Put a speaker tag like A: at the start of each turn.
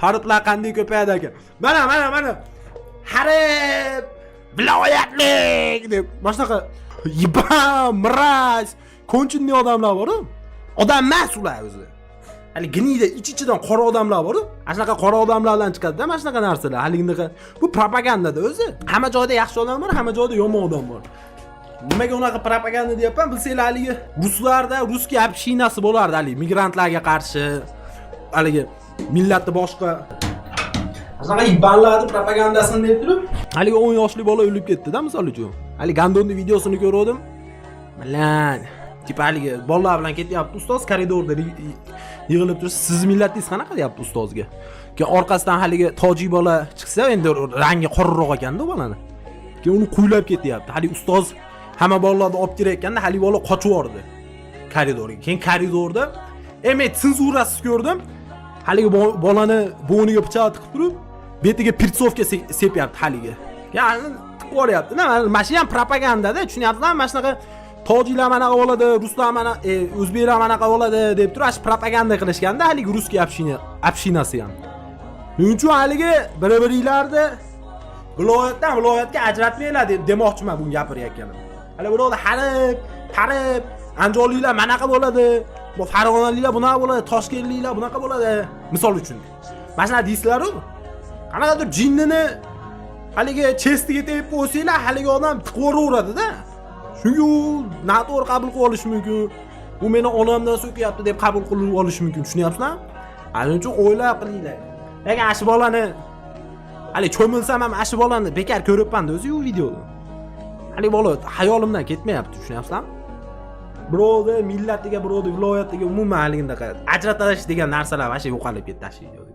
A: xaridlar qanday ko'payadi ekan. Mana. Harib viloyatlik deb mana shunaqa yibam, miraz, konchunli odamlar bor-ku. Odam emas ular o'zi. Hali gniyda ich-ichidan qora odamlar bor-ku. Ana shunaqa qora odamlardan chiqadi-da, mana shunaqa narsalar. Haligindaqa bu propagandada o'zi. Hamma joyda yaxshi odam bor, hamma joyda yomon odam bor. Nimaga unaqa propaganda deyapman? Bilsanglar, haligi ruslarda ruskiy общинасы bo'lardi, haligi migrantlarga qarshi, haligi millatni boshqa shunaqa ibanlarni propagandasini deb turib, haligi 10 yoshli bola o'lib ketdi-da, misol uchun. Haligi Gandonni videosini ko'rdim. Bilan tipa haligi bolalar bilan ketyapti, ustoz koridorda yig'ilib tursa, siz millatingiz qanaqa deyapti ustozga. Keyin orqasidan haligi tojik bola chiqsa, endi rangi qorroq ekanda u bolani. Keyin uni qo'ylab ketyapti. Haligi ustoz hamma bolalarni olib kirayotganda haligi bola qochib yordi koridorga. Keyin koridorda senzurasiz ko'rdim. Haligi bolani bo'yniga pichoq tiqib turib, betiga pirtsovka sepyapti haligi. Ya'ni tiqib yuboryapti-da. Mana shu ham propagandada, tushunyapsizlarmi? Mana shunaqa tojiklar mana bo'ladi, ruslar mana, o'zbeklar mana bo'ladi deb turib, ash propaganda qilishganda haligi ruskiy общинасы ham. Shuning uchun haligi bir-biringlarni viloyatdan viloyatga ajratmanglar demoqchiman buni gapirayotganim. Hali birovlar harib, andijonliklar manaqa bo'ladi, bu farg'onaliklar bunaqa bo'ladi, toshkentliklar bunaqa bo'ladi, misol uchun. Mana shunaqa deysizlar-ku. Qanaqadir jinnini haligi chestiga tegib qo'ysanglar, haligi odam tiqib yuboraveradi-da. Chunki u noto'g'ri qabul qilib olishi mumkin. U meni onamdan so'kyapti deb qabul qilib olishi mumkin, tushunyapsizlarmi? Shuning uchun o'ylab qilinglar. Lekin ash bolani hali cho'milsam ham ash bolani bekor ko'ribman-da o'zi u videoni. Hali bola hayolimdan ketmayapti, tushunyapsizlarmi? Birovni millatiga, birovni viloyatiga umuman haligindaqa ajratish degan narsalar vaqti yo'qolib ketdi ash videoda.